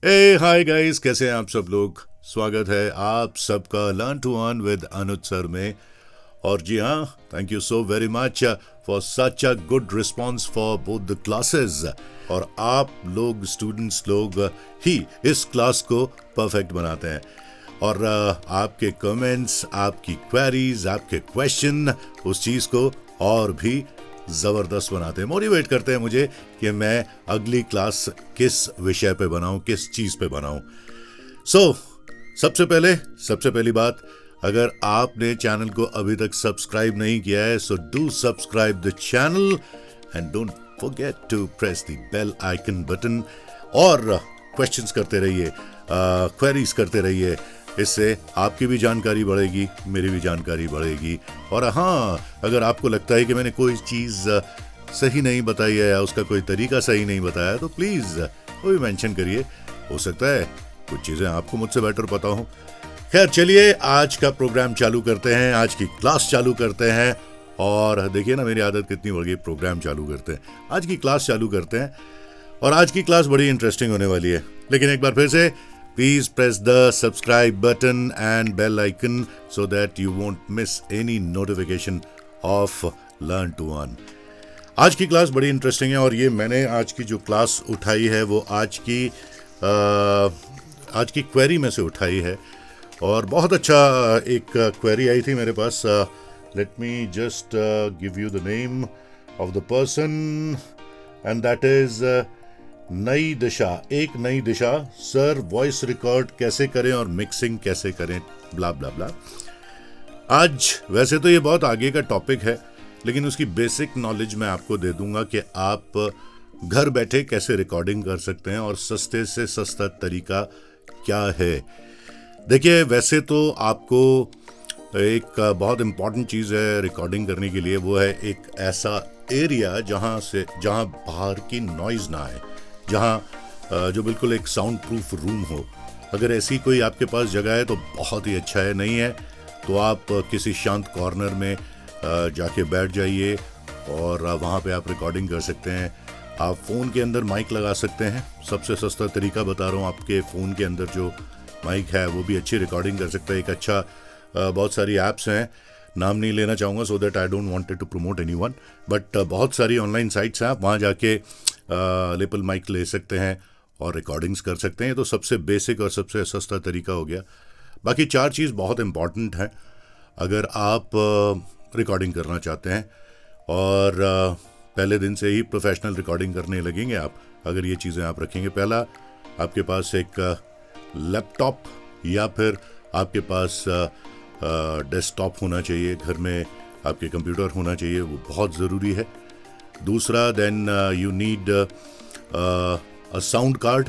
Hi guys, कैसे हैं आप सब लोग। स्वागत है आप सबका learn to earn with Anuj sir में। और जी हाँ, thank you so very much for such a good response for both the classes. और आप लोग स्टूडेंट्स लोग ही इस क्लास को परफेक्ट बनाते हैं। और आपके कमेंट्स, आपकी क्वेरीज, आपके क्वेश्चन उस चीज़ को और भी ज़बरदस्त बनाते हैं, मोटिवेट करते हैं मुझे कि मैं अगली क्लास किस विषय पे बनाऊं, किस चीज़ पे बनाऊं। सो सबसे पहली बात, अगर आपने चैनल को अभी तक सब्सक्राइब नहीं किया है, so do subscribe the channel and don't forget to press the bell icon button. और क्वेश्चंस करते रहिए, क्वेरीज करते रहिए। इससे आपकी भी जानकारी बढ़ेगी, मेरी भी जानकारी बढ़ेगी। और हाँ, अगर आपको लगता है कि मैंने कोई चीज़ सही नहीं बताई है या उसका कोई तरीका सही नहीं बताया, तो प्लीज़ वो भी मेंशन करिए। हो सकता है कुछ चीज़ें आपको मुझसे बेटर पता हो। खैर, चलिए आज का प्रोग्राम चालू करते हैं, आज की क्लास चालू करते हैं। और देखिए ना, मेरी आदत कितनी बढ़ गई, प्रोग्राम चालू करते हैं, आज की क्लास चालू करते हैं। और आज की क्लास बड़ी इंटरेस्टिंग होने वाली है। लेकिन एक बार फिर से, please press the subscribe button and bell icon so that you won't miss any notification of Learn to Earn. आज की क्लास बड़ी इंटरेस्टिंग है और ये मैंने आज की जो क्लास उठाई है वो आज की क्वेरी में से उठाई है। और बहुत अच्छा एक क्वेरी आई थी मेरे पास। Let me just give you the name of the person and that is Nai Disha. एक नई दिशा। सर, वॉइस रिकॉर्ड कैसे करें और मिक्सिंग कैसे करें, ब्ला ब्ला ब्ला। आज वैसे तो ये बहुत आगे का टॉपिक है, लेकिन उसकी बेसिक नॉलेज मैं आपको दे दूंगा कि आप घर बैठे कैसे रिकॉर्डिंग कर सकते हैं और सस्ते से सस्ता तरीका क्या है। देखिए, वैसे तो आपको एक बहुत इम्पॉर्टेंट चीज़ है रिकॉर्डिंग करने के लिए, वो है एक ऐसा एरिया जहाँ बाहर की नॉइज़ ना आए, जहाँ जो बिल्कुल एक साउंड प्रूफ रूम हो। अगर ऐसी कोई आपके पास जगह है तो बहुत ही अच्छा है, नहीं है तो आप किसी शांत कॉर्नर में जाके बैठ जाइए और वहाँ पे आप रिकॉर्डिंग कर सकते हैं। आप फ़ोन के अंदर माइक लगा सकते हैं, सबसे सस्ता तरीका बता रहा हूँ। आपके फ़ोन के अंदर जो माइक है वो भी अच्छी रिकॉर्डिंग कर सकता है। एक अच्छा बहुत सारी ऐप्स हैं, नाम नहीं लेना चाहूँगा so that I don't wanted to promote anyone, but बहुत सारी ऑनलाइन साइट्स हैं, आप वहाँ जाके लेपल माइक ले सकते हैं और रिकॉर्डिंग्स कर सकते हैं। तो सबसे बेसिक और सबसे सस्ता तरीका हो गया। बाकी चार चीज़ बहुत इम्पॉर्टेंट हैं अगर आप रिकॉर्डिंग करना चाहते हैं और पहले दिन से ही प्रोफेशनल रिकॉर्डिंग करने लगेंगे आप, अगर ये चीज़ें आप रखेंगे। पहला, आपके पास एक लैपटॉप या फिर आपके पास डेस्कटॉप होना चाहिए, घर में आपके कंप्यूटर होना चाहिए, वो बहुत ज़रूरी है। दूसरा, then you need a sound card.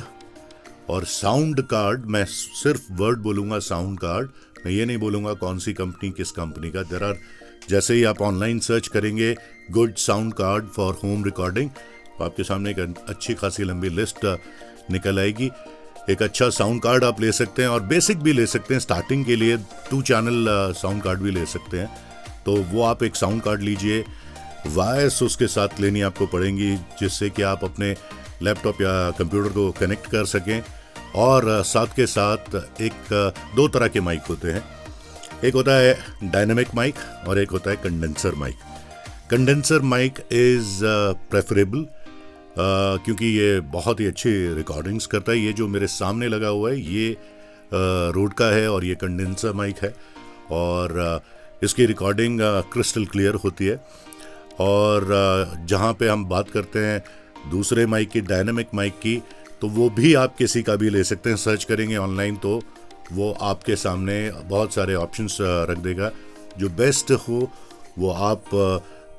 और साउंड कार्ड, मैं सिर्फ वर्ड बोलूँगा साउंड कार्ड, मैं ये नहीं बोलूँगा कौन सी कंपनी किस कंपनी का। देयर आर, जैसे ही आप ऑनलाइन सर्च करेंगे good sound card for home recording, तो आपके सामने एक अच्छी खासी लंबी लिस्ट निकल आएगी। एक अच्छा साउंड कार्ड आप ले सकते हैं और बेसिक भी ले सकते हैं। स्टार्टिंग के लिए 2 चैनल साउंड कार्ड भी ले सकते हैं। तो वो आप एक साउंड कार्ड लीजिए, वायर्स उसके साथ लेनी आपको पड़ेंगी जिससे कि आप अपने लैपटॉप या कंप्यूटर को कनेक्ट कर सकें। और साथ के साथ एक 2 तरह के माइक होते हैं, एक होता है डायनामिक माइक और एक होता है condenser mic. Condenser mic is preferable क्योंकि ये बहुत ही अच्छी रिकॉर्डिंग्स करता है। ये जो मेरे सामने लगा हुआ है ये रोड का है और ये कंडेंसर माइक है और इसकी रिकॉर्डिंग क्रिस्टल क्लियर होती है। और जहाँ पे हम बात करते हैं दूसरे माइक की, डायनामिक माइक की, तो वो भी आप किसी का भी ले सकते हैं। सर्च करेंगे ऑनलाइन तो वो आपके सामने बहुत सारे ऑप्शंस रख देगा। जो बेस्ट हो वो आप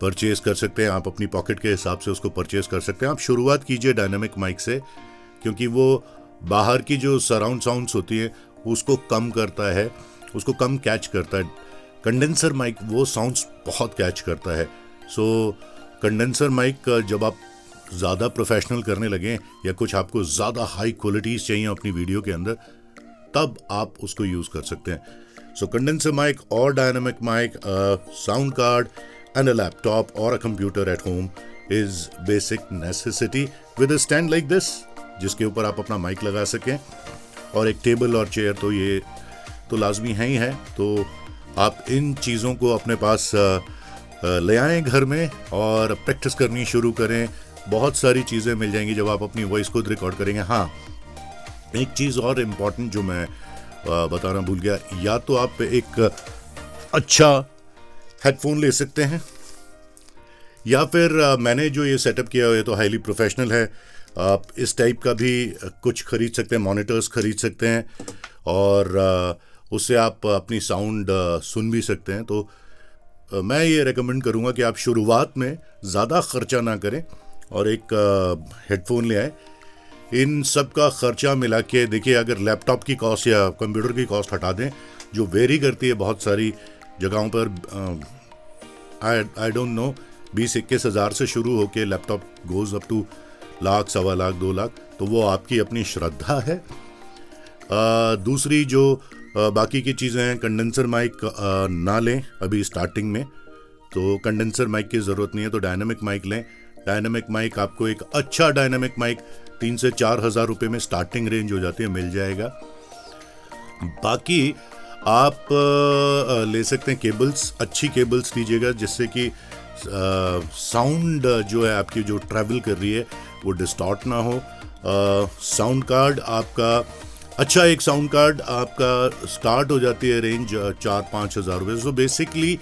परचेज़ कर सकते हैं, आप अपनी पॉकेट के हिसाब से उसको परचेज़ कर सकते हैं। आप शुरुआत कीजिए डायनामिक माइक से, क्योंकि वो बाहर की जो सराउंड साउंड्स होती हैं उसको कम करता है, उसको कम कैच करता है। कंडेंसर माइक वो साउंड्स बहुत कैच करता है। सो कंडेंसर माइक जब आप ज़्यादा प्रोफेशनल करने लगें या कुछ आपको ज़्यादा हाई क्वालिटीज़ चाहिए अपनी वीडियो के अंदर, तब आप उसको यूज़ कर सकते हैं। सो कंडेंसर माइक और dynamic mic, sound card and a laptop or a computer at home is basic necessity with a stand like this. जिसके ऊपर आप अपना माइक लगा सकें, और एक टेबल और चेयर, तो ये तो लाजमी है ही है। तो आप इन चीज़ों को अपने पास ले आएँ घर में और प्रैक्टिस करनी शुरू करें। बहुत सारी चीज़ें मिल जाएंगी जब आप अपनी वॉइस खुद रिकॉर्ड करेंगे। हाँ, एक चीज़ और इम्पॉर्टेंट जो मैं बताना भूल गया, या तो आप एक अच्छा हेडफोन ले सकते हैं, या फिर मैंने जो ये सेटअप किया है तो हाईली प्रोफेशनल है। आप इस टाइप का भी कुछ खरीद सकते हैं, मॉनिटर्स खरीद सकते हैं, और उससे आप अपनी साउंड सुन भी सकते हैं। तो मैं ये रेकमेंड करूँगा कि आप शुरुआत में ज़्यादा ख़र्चा ना करें और एक हेडफोन ले आए। इन सब का ख़र्चा मिला के देखिए, अगर लैपटॉप की कॉस्ट या कंप्यूटर की कॉस्ट हटा दें, जो वेरी करती है बहुत सारी जगहों पर, आई डोंट नो, 20-21 हज़ार से शुरू होके laptop goes up to lakh, 1.25 lakh, 2 lakh, तो वो आपकी अपनी श्रद्धा है। दूसरी जो बाकी की चीज़ें हैं, कंडेंसर माइक ना लें अभी स्टार्टिंग में, तो कंडेंसर माइक की ज़रूरत नहीं है, तो डायनामिक माइक लें। डायनामिक माइक आपको एक अच्छा डायनामिक माइक 3 से 4 हज़ार रुपये में स्टार्टिंग रेंज हो जाती है, मिल जाएगा। बाकी आप ले सकते हैं केबल्स, अच्छी केबल्स लीजिएगा जिससे कि साउंड जो है आपकी जो ट्रैवल कर रही है वो डिस्टॉर्ट ना हो। साउंड कार्ड आपका अच्छा, एक साउंड कार्ड आपका स्टार्ट हो जाती है रेंज 4-5 हज़ार रुपये। सो बेसिकली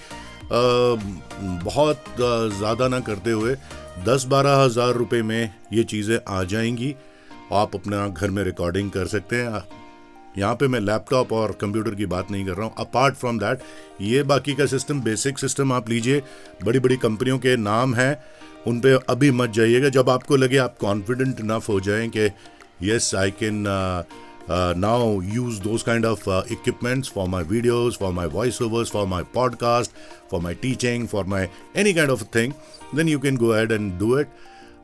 बहुत ज़्यादा ना करते हुए 10-12 हज़ार रुपये में ये चीज़ें आ जाएंगी। आप अपना घर में रिकॉर्डिंग कर सकते हैं। यहाँ पे मैं लैपटॉप और कंप्यूटर की बात नहीं कर रहा हूँ। अपार्ट फ्रॉम दैट, ये बाकी का सिस्टम, बेसिक सिस्टम आप लीजिए। बड़ी बड़ी कंपनियों के नाम हैं, उन पे अभी मत जाइएगा। जब आपको लगे आप कॉन्फिडेंट इनफ हो जाएं कि yes I can now use those kind of equipments for my videos, for my voiceovers, for my podcast, for my teaching, for my any kind of thing, then you can go ahead and do it.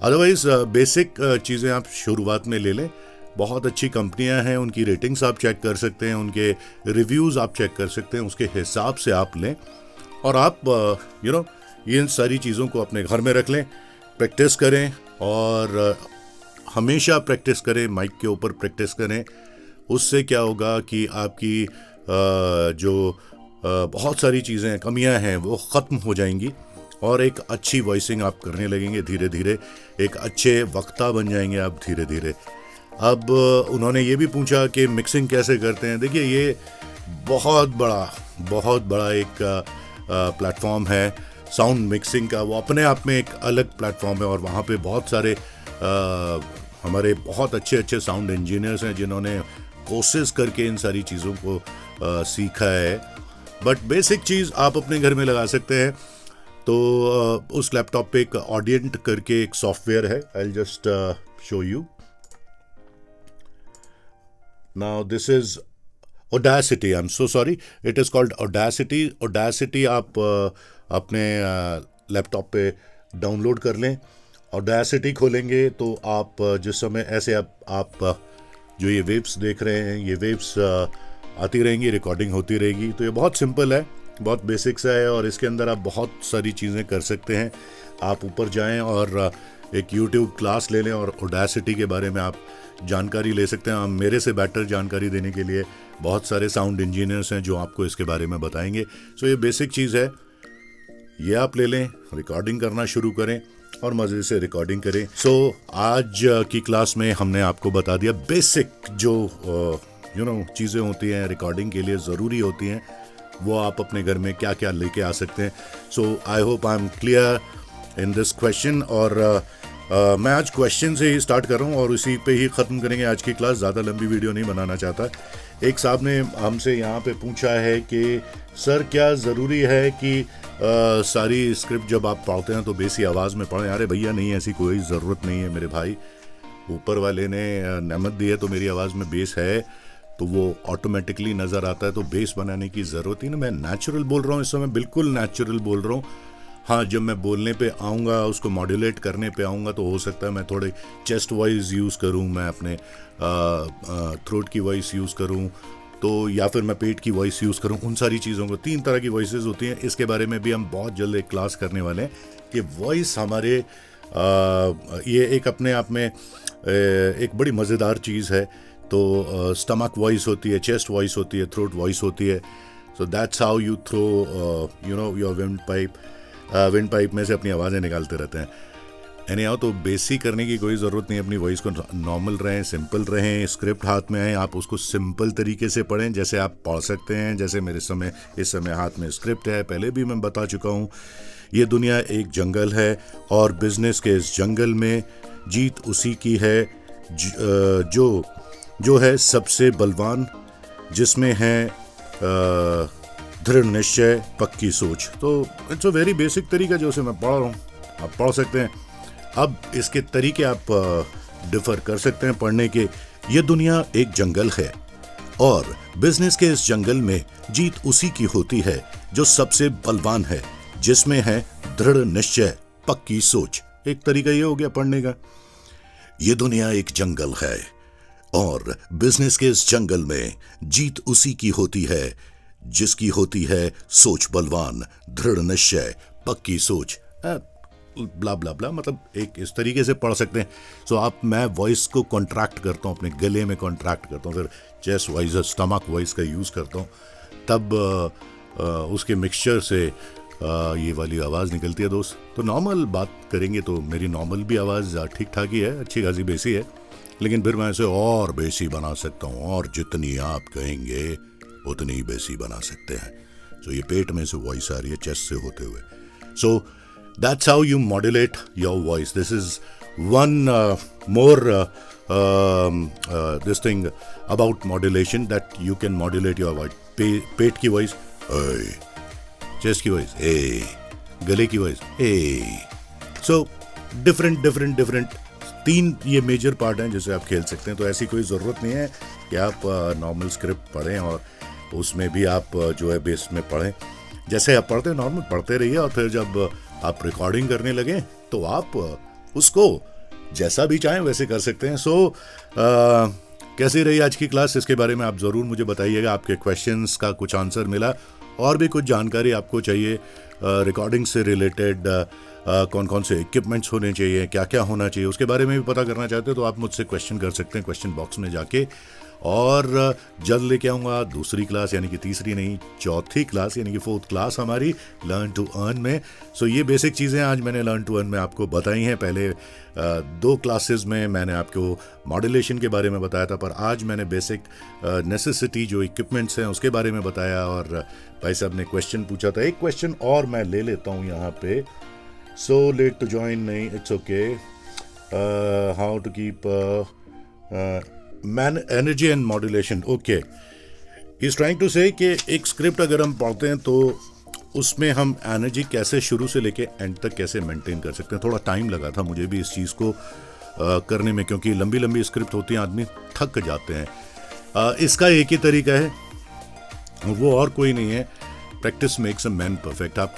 Otherwise basic चीज़ें आप शुरुआत में ले लें। बहुत अच्छी कंपनियां हैं, उनकी रेटिंग्स आप चेक कर सकते हैं, उनके रिव्यूज़ आप चेक कर सकते हैं, उसके हिसाब से आप लें और आप इन सारी चीज़ों को अपने घर में रख लें, प्रैक्टिस करें और हमेशा प्रैक्टिस करें, माइक के ऊपर प्रैक्टिस करें। उससे क्या होगा कि आपकी जो बहुत सारी चीज़ें, कमियां हैं, वो ख़त्म हो जाएंगी और एक अच्छी वॉइसिंग आप करने लगेंगे। धीरे धीरे एक अच्छे वक्ता बन जाएंगे आप धीरे धीरे। अब उन्होंने ये भी पूछा कि मिक्सिंग कैसे करते हैं। देखिए, ये बहुत बड़ा एक प्लेटफॉर्म है साउंड मिक्सिंग का। वो अपने आप में एक अलग प्लेटफॉर्म है और वहाँ पे बहुत सारे हमारे बहुत अच्छे साउंड इंजीनियर्स हैं जिन्होंने कोर्सेज करके इन सारी चीज़ों को सीखा है। बट बेसिक चीज़ आप अपने घर में लगा सकते हैं। तो उस लैपटॉप पे एक ऑडियंट करके एक सॉफ्टवेयर है। I will just show you now. This is Audacity. I'm so sorry. It is called Audacity. Audacity आप अपने लैपटॉप पे डाउनलोड कर लें। Audacity खोलेंगे तो आप जिस समय ऐसे आप जो ये वेव्स देख रहे हैं, ये वेव्स आती रहेंगी, रिकॉर्डिंग होती रहेगी। तो ये बहुत सिंपल है, बहुत बेसिक सा है और इसके अंदर आप बहुत सारी चीज़ें कर सकते हैं। आप ऊपर जाएं और एक YouTube क्लास ले लें और Audacity के बारे में आप जानकारी ले सकते हैं। मेरे से बेटर जानकारी देने के लिए बहुत सारे साउंड इंजीनियर्स हैं जो आपको इसके बारे में बताएंगे। सो ये बेसिक चीज़ है, ये आप ले लें, रिकॉर्डिंग करना शुरू करें और मज़े से रिकॉर्डिंग करें। सो आज की क्लास में हमने आपको बता दिया बेसिक जो चीज़ें होती हैं रिकॉर्डिंग के लिए ज़रूरी होती हैं, वो आप अपने घर में क्या क्या लेके आ सकते हैं। So I hope I am clear in this question. और मैं आज क्वेश्चन से ही स्टार्ट कर रहा हूँ और उसी पे ही ख़त्म करेंगे आज की क्लास। ज़्यादा लंबी वीडियो नहीं बनाना चाहता। एक साहब ने हमसे यहाँ पे पूछा है कि सर क्या ज़रूरी है कि सारी स्क्रिप्ट जब आप पढ़ते हैं तो बेसी आवाज़ में पढ़ें। अरे भैया नहीं, ऐसी कोई ज़रूरत नहीं है मेरे भाई। ऊपर वाले ने नेमत दी है तो मेरी आवाज़ में बेस है तो वो ऑटोमेटिकली नज़र आता है, तो बेस बनाने की ज़रूरत ही नहीं। मैं नेचुरल बोल रहा हूँ इस समय, बिल्कुल नेचुरल बोल रहा हूँ। हाँ, जब मैं बोलने पे आऊँगा, उसको मॉड्यूलेट करने पे आऊँगा तो हो सकता है मैं थोड़े चेस्ट वॉइस यूज़ करूँ, मैं अपने थ्रोट की वॉइस यूज़ करूँ, तो या फिर मैं पेट की वॉइस यूज़ करूँ। उन सारी चीज़ों को 3 तरह की वॉइसेस होती हैं। इसके बारे में भी हम बहुत जल्द एक क्लास करने वाले हैं कि वॉइस हमारे ये एक अपने आप में एक बड़ी मज़ेदार चीज़ है। तो स्टमक वॉइस होती है, चेस्ट वॉइस होती है, थ्रोट वॉइस होती है। So that's how you throw your wind pipe में से अपनी आवाज़ें निकालते रहते हैं। एनी हाउ, तो बेसिक करने की कोई ज़रूरत नहीं, अपनी वॉइस को नॉर्मल रहें, सिंपल रहें। स्क्रिप्ट हाथ में आए, आप उसको सिंपल तरीके से पढ़ें, जैसे आप पढ़ सकते हैं। जैसे इस समय हाथ में स्क्रिप्ट है, पहले भी मैं बता चुका हूँ। ये दुनिया एक जंगल है और बिजनेस के इस जंगल में जीत उसी की है जो है सबसे बलवान, जिसमें है दृढ़ निश्चय, पक्की सोच। तो इट्स अ वेरी बेसिक तरीका जो से मैं पढ़ रहा हूँ, आप पढ़ सकते हैं। अब इसके तरीके आप डिफर कर सकते हैं पढ़ने के। ये दुनिया एक जंगल है और बिजनेस के इस जंगल में जीत उसी की होती है जो सबसे बलवान है, जिसमें है दृढ़ निश्चय, पक्की सोच। एक तरीका ये हो गया पढ़ने का। ये दुनिया एक जंगल है और बिजनेस के इस जंगल में जीत उसी की होती है जिसकी होती है सोच बलवान, दृढ़ निश्चय, पक्की सोच। ब्ला ब्ला ब्ला, मतलब एक इस तरीके से पढ़ सकते हैं। सो मैं वॉइस को कॉन्ट्रैक्ट करता हूँ, अपने गले में कॉन्ट्रैक्ट करता हूँ, फिर चेस्ट वॉइस, स्टमक वॉइस का यूज़ करता हूँ, तब उसके मिक्सचर से ये वाली आवाज़ निकलती है दोस्त। तो नॉर्मल बात करेंगे तो मेरी नॉर्मल भी आवाज़ ठीक ठाक ही है, अच्छी खासी बेसी है, लेकिन फिर मैं इसे और बेसी बना सकता हूँ, और जितनी आप कहेंगे उतनी बेसी बना सकते हैं। सो ये पेट में से वॉइस आ रही है, चेस्ट से होते हुए। सो that's how you modulate your voice. This is one more this thing about modulation, that you can modulate your voice. पेट की वॉइस ए, चेस्ट की वॉइस ए, गले की वॉइस ए। सो डिफरेंट 3 ये मेजर पार्ट हैं जिसे आप खेल सकते हैं। तो ऐसी कोई ज़रूरत नहीं है कि आप नॉर्मल स्क्रिप्ट पढ़ें और उसमें भी आप जो है बेस में पढ़ें। जैसे आप पढ़ते हैं नॉर्मल पढ़ते रहिए, और फिर जब आप रिकॉर्डिंग करने लगे तो आप उसको जैसा भी चाहें वैसे कर सकते हैं। सो कैसी रही आज की क्लास, इसके बारे में आप ज़रूर मुझे बताइएगा। आपके क्वेश्चंस का कुछ आंसर मिला, और भी कुछ जानकारी आपको चाहिए रिकॉर्डिंग से रिलेटेड, कौन कौन से इक्विपमेंट्स होने चाहिए, क्या क्या होना चाहिए, उसके बारे में भी पता करना चाहते हो तो आप मुझसे क्वेश्चन कर सकते हैं क्वेश्चन बॉक्स में जाके। और जल्द लेके आऊँगा दूसरी क्लास, यानी कि तीसरी नहीं, चौथी क्लास, यानी कि 4th क्लास हमारी लर्न टू अर्न में। सो ये बेसिक चीज़ें आज मैंने लर्न टू अर्न में आपको बताई हैं। पहले 2 क्लासेस में मैंने आपको मॉड्यूलेशन के बारे में बताया था, पर आज मैंने बेसिक नेसेसिटी जो इक्विपमेंट्स हैं उसके बारे में बताया। और भाई साहब ने क्वेश्चन पूछा था, एक क्वेश्चन और मैं ले लेता हूँ यहाँ पे। सो लेट टू ज्वाइन, नहीं it's okay, how to keep energy and modulation. Okay, is trying to say कि एक स्क्रिप्ट अगर हम पढ़ते हैं तो उसमें हम एनर्जी कैसे शुरू से लेके एंड तक कैसे मेंटेन कर सकते हैं। थोड़ा टाइम लगा था मुझे भी इस चीज़ को करने में, क्योंकि लंबी लंबी स्क्रिप्ट होती हैं, आदमी थक जाते हैं। इसका एक ही तरीका है, वो और कोई नहीं है, practice makes a man perfect. आप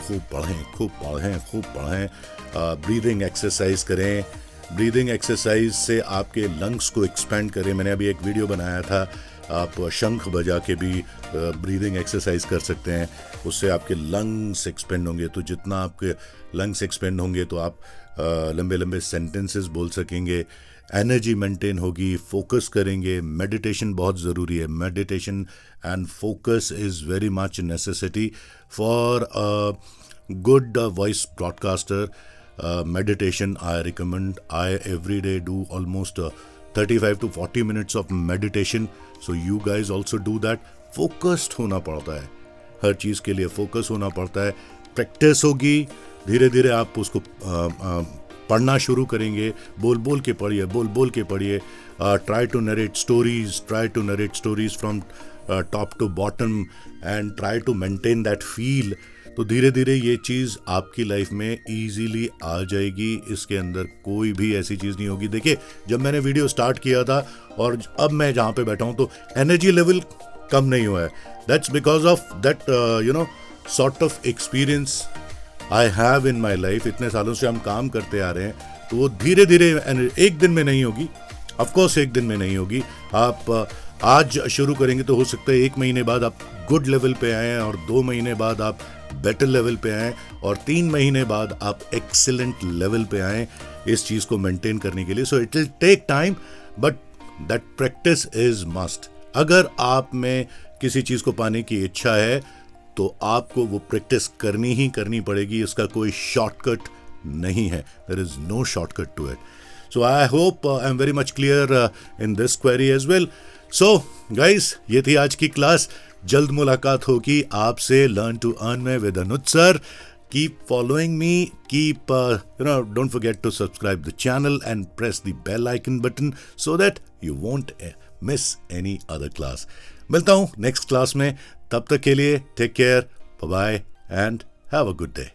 खूब पढ़ें, ब्रीदिंग एक्सरसाइज करें। ब्रीदिंग एक्सरसाइज से आपके लंग्स को एक्सपेंड करें। मैंने अभी एक वीडियो बनाया था, आप शंख बजा के भी ब्रीदिंग एक्सरसाइज कर सकते हैं, उससे आपके लंग्स एक्सपेंड होंगे। तो जितना आपके लंग्स एक्सपेंड होंगे तो आप लंबे लंबे सेंटेंसेस बोल सकेंगे, एनर्जी मेंटेन होगी, फोकस करेंगे। मेडिटेशन बहुत ज़रूरी है। Meditation and focus is very much necessity for a good voice broadcaster. Meditation, I recommend. I every day do almost 35 to 40 minutes of meditation. So you guys also do that. Focused होना पड़ता है, हर चीज़ के लिए focus होना पड़ता है। Practice होगी, धीरे धीरे आप उसको पढ़ना शुरू करेंगे। बोल के पढ़िए। Try to narrate stories from top to bottom and try to maintain that feel. तो धीरे धीरे ये चीज़ आपकी लाइफ में ईजीली आ जाएगी। इसके अंदर कोई भी ऐसी चीज़ नहीं होगी। देखिए, जब मैंने वीडियो स्टार्ट किया था और अब मैं जहाँ पे बैठा हूँ तो एनर्जी लेवल कम नहीं हुआ है। That's because of that sort of experience I have in my life. इतने सालों से हम काम करते आ रहे हैं, तो वो धीरे धीरे एक दिन में नहीं होगी। ऑफकोर्स एक दिन में नहीं होगी। आप आज शुरू करेंगे तो हो सकता है 1 महीने बाद आप गुड लेवल पे आएँ और 2 महीने बाद आप बेटर लेवल पे आएँ और 3 महीने बाद आप एक्सीलेंट लेवल पे आएँ इस चीज़ को मेंटेन करने के लिए. So it will take time but that practice is must. अगर आप में किसी चीज़ को पाने की इच्छा है तो आपको वो प्रैक्टिस करनी ही करनी पड़ेगी. इसका कोई शॉर्टकट नहीं है. There is no shortcut to it. So I hope I am very much clear in this query as well. So guys, ये थी आज की क्लास. जल्द मुलाकात होगी आपसे लर्न टू अर्न में with Anuj sir. Keep following me. Keep, don't forget to subscribe the channel and press the bell icon button so that you won't miss any other class. मिलता हूँ नेक्स्ट क्लास में. तब तक के लिए take care, bye bye and have a good day.